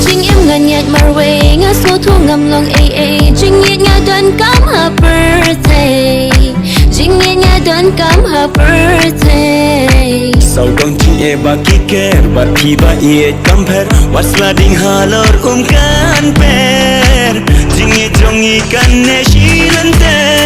Jing em ngân nhạt marway ngã số thu ngầm lòng Jing nhẹ nhà đơn cắm her birthday Jing nhẹ nhà đơn cắm her birthday Sau dong ching e ba kiker ba piba e kamper waslading halor kan per Jing e jong ikan ne shilante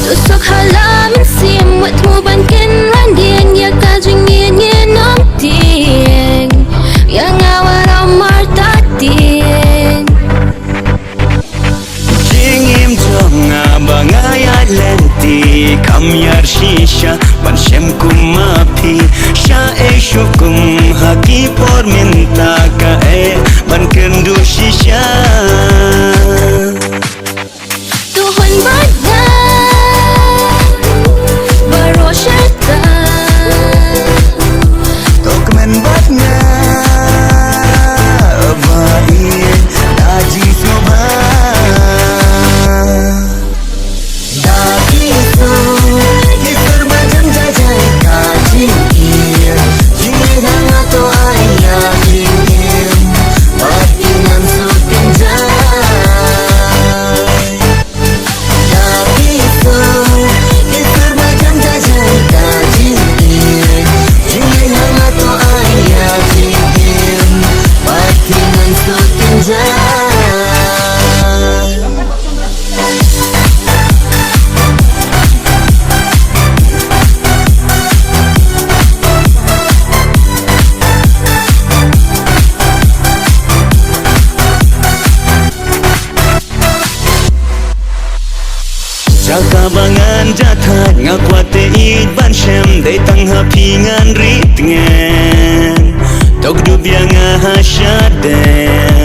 Tusok halaman sim Wat mo bankin randian Ya kajing nyen nong ting Yang awar amar tatin Jing im jong abang ayat lenti Kamyar shisha ban shem kumapi Sha e shukum haki por minta ka e ban kendu shisha Tuhun badan Dokumen batnya baik daji soba daki so kisar macam jajai kaji jingin atau ayah ingin batinan sutin jai daki so kisar macam jajai kaji jingin atau ayah ingin batinan sutin jai Jaka bangan jathat ngakwate id ban shem dei tang hapingan ritngen tok du biang ha shaden